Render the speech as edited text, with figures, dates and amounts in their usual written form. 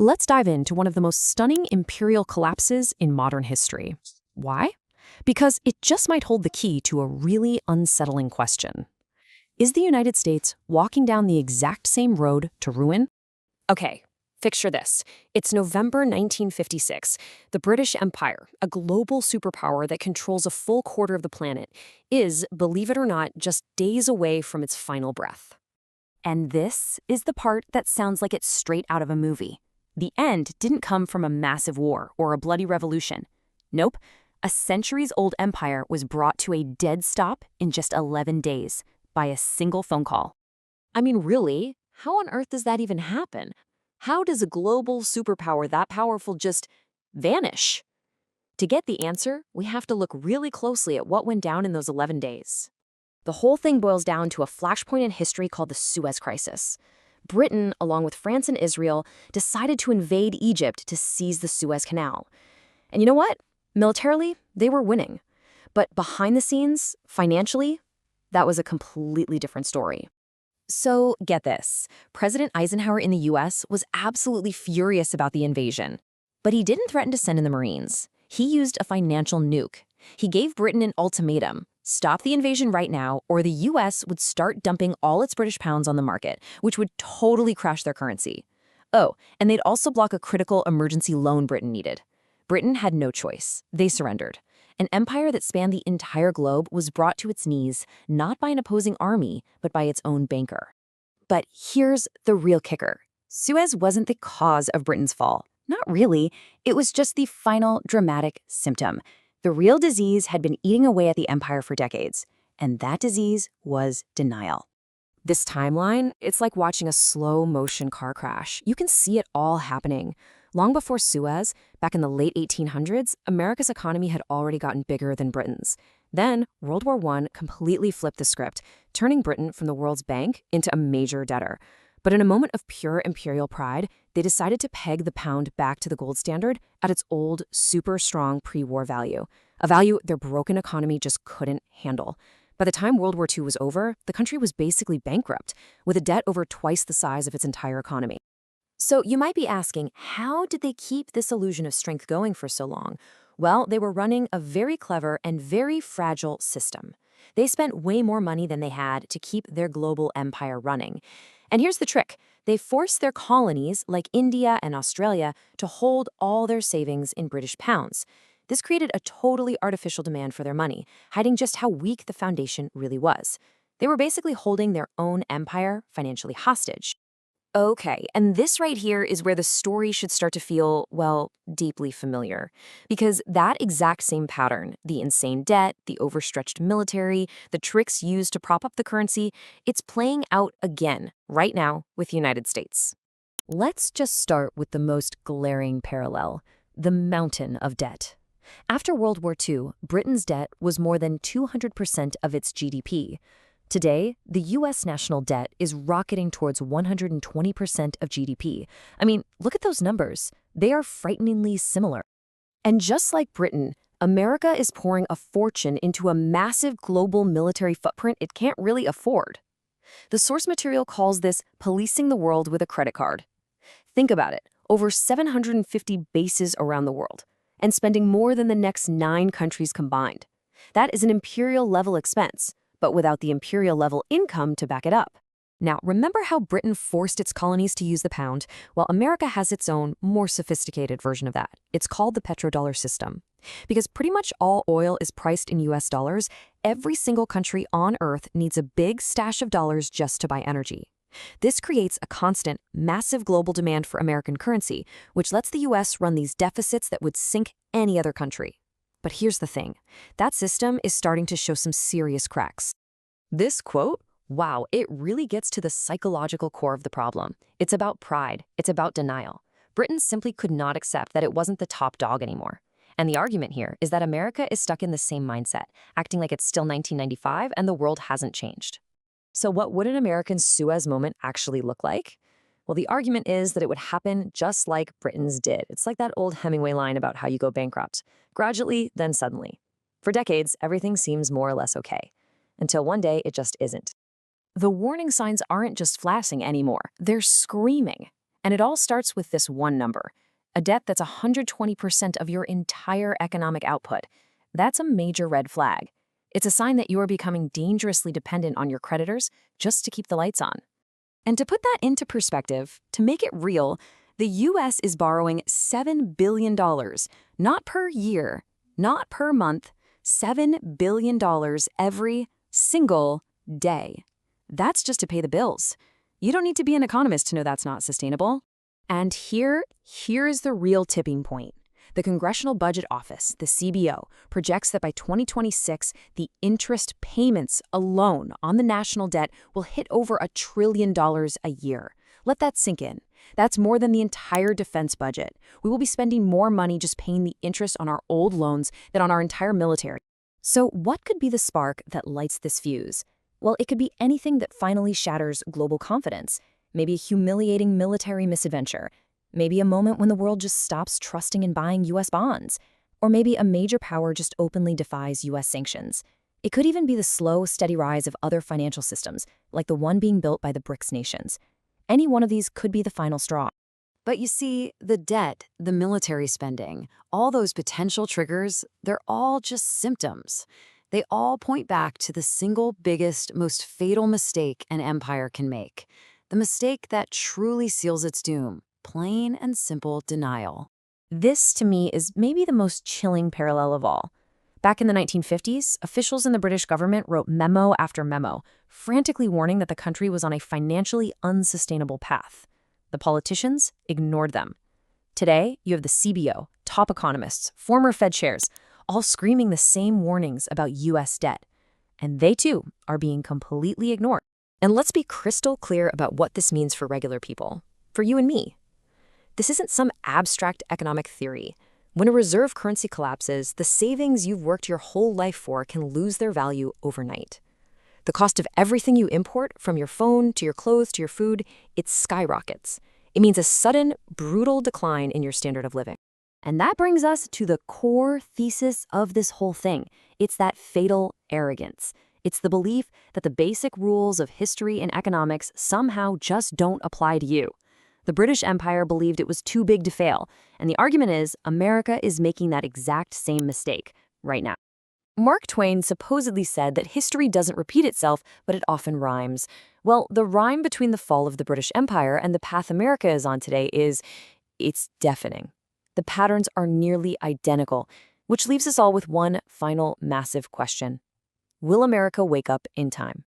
Let's dive into one of the most stunning imperial collapses in modern history. Why? Because it just might hold the key to a really unsettling question. Is the United States walking down the exact same road to ruin? Okay, picture this. It's November 1956. The British Empire, a global superpower that controls a full quarter of the planet, is, believe it or not, just days away from its final breath. And this is the part that sounds like it's straight out of a movie. The end didn't come from a massive war or a bloody revolution. Nope, a centuries-old empire was brought to a dead stop in just 11 days by a single phone call. I mean, really? How on earth does that even happen? How does a global superpower that powerful just vanish? To get the answer, we have to look really closely at what went down in those 11 days. The whole thing boils down to a flashpoint in history called the Suez Crisis. Britain, along with France and Israel, decided to invade Egypt to seize the Suez Canal. And you know what? Militarily, they were winning. But behind the scenes, financially, that was a completely different story. So get this, President Eisenhower in the US was absolutely furious about the invasion. But he didn't threaten to send in the Marines. He used a financial nuke. He gave Britain an ultimatum. Stop the invasion right now, or the US would start dumping all its British pounds on the market, which would totally crash their currency. Oh, and they'd also block a critical emergency loan Britain needed. Britain had no choice. They surrendered. An empire that spanned the entire globe was brought to its knees, not by an opposing army, but by its own banker. But here's the real kicker. Suez wasn't the cause of Britain's fall. Not really. It was just the final dramatic symptom. The real disease had been eating away at the empire for decades, and that disease was denial. This timeline, it's like watching a slow-motion car crash. You can see it all happening. Long before Suez, back in the late 1800s, America's economy had already gotten bigger than Britain's. Then, World War I completely flipped the script, turning Britain from the world's bank into a major debtor. But in a moment of pure imperial pride, they decided to peg the pound back to the gold standard at its old, super strong pre-war value, a value their broken economy just couldn't handle. By the time World War II was over, the country was basically bankrupt, with a debt over twice the size of its entire economy. So you might be asking, how did they keep this illusion of strength going for so long? Well, they were running a very clever and very fragile system. They spent way more money than they had to keep their global empire running. And here's the trick. They forced their colonies, like India and Australia, to hold all their savings in British pounds. This created a totally artificial demand for their money, hiding just how weak the foundation really was. They were basically holding their own empire financially hostage. Okay, and this right here is where the story should start to feel, well, deeply familiar. Because that exact same pattern, the insane debt, the overstretched military, the tricks used to prop up the currency, it's playing out again, right now, with the United States. Let's just start with the most glaring parallel, the mountain of debt. After World War II, Britain's debt was more than 200% of its GDP. Today, the U.S. national debt is rocketing towards 120% of GDP. I mean, look at those numbers. They are frighteningly similar. And just like Britain, America is pouring a fortune into a massive global military footprint it can't really afford. The source material calls this policing the world with a credit card. Think about it, over 750 bases around the world, and spending more than the next 9 countries combined. That is an imperial-level expense, but without the imperial-level income to back it up. Now, remember how Britain forced its colonies to use the pound? Well, America has its own, more sophisticated version of that. It's called the petrodollar system. Because pretty much all oil is priced in US dollars, every single country on Earth needs a big stash of dollars just to buy energy. This creates a constant, massive global demand for American currency, which lets the US run these deficits that would sink any other country. But here's the thing. That system is starting to show some serious cracks. This quote, wow, it really gets to the psychological core of the problem. It's about pride. It's about denial. Britain simply could not accept that it wasn't the top dog anymore. And the argument here is that America is stuck in the same mindset, acting like it's still 1995 and the world hasn't changed. So what would an American Suez moment actually look like? Well, the argument is that it would happen just like Britain's did. It's like that old Hemingway line about how you go bankrupt. Gradually, then suddenly. For decades, everything seems more or less okay. Until one day, it just isn't. The warning signs aren't just flashing anymore. They're screaming. And it all starts with this one number, a debt that's 120% of your entire economic output. That's a major red flag. It's a sign that you are becoming dangerously dependent on your creditors just to keep the lights on. And to put that into perspective, to make it real, the US is borrowing $7 billion, not per year, not per month, $7 billion every single day. That's just to pay the bills. You don't need to be an economist to know that's not sustainable. And here is the real tipping point. The Congressional Budget Office, the CBO, projects that by 2026, the interest payments alone on the national debt will hit over $1 trillion a year. Let that sink in. That's more than the entire defense budget. We will be spending more money just paying the interest on our old loans than on our entire military. So what could be the spark that lights this fuse? Well, it could be anything that finally shatters global confidence. Maybe a humiliating military misadventure. Maybe a moment when the world just stops trusting and buying U.S. bonds. Or maybe a major power just openly defies U.S. sanctions. It could even be the slow, steady rise of other financial systems, like the one being built by the BRICS nations. Any one of these could be the final straw. But you see, the debt, the military spending, all those potential triggers, they're all just symptoms. They all point back to the single biggest, most fatal mistake an empire can make. The mistake that truly seals its doom. Plain and simple denial. This, to me, is maybe the most chilling parallel of all. Back in the 1950s, officials in the British government wrote memo after memo, frantically warning that the country was on a financially unsustainable path. The politicians ignored them. Today, you have the CBO, top economists, former Fed chairs, all screaming the same warnings about U.S. debt. And they, too, are being completely ignored. And let's be crystal clear about what this means for regular people, for you and me. This isn't some abstract economic theory. When a reserve currency collapses, the savings you've worked your whole life for can lose their value overnight. The cost of everything you import, from your phone to your clothes to your food, it skyrockets. It means a sudden, brutal decline in your standard of living. And that brings us to the core thesis of this whole thing. It's that fatal arrogance. It's the belief that the basic rules of history and economics somehow just don't apply to you. The British Empire believed it was too big to fail, and the argument is America is making that exact same mistake right now. Mark Twain supposedly said that history doesn't repeat itself, but it often rhymes. Well, the rhyme between the fall of the British Empire and the path America is on today it's deafening. The patterns are nearly identical, which leaves us all with one final massive question. Will America wake up in time?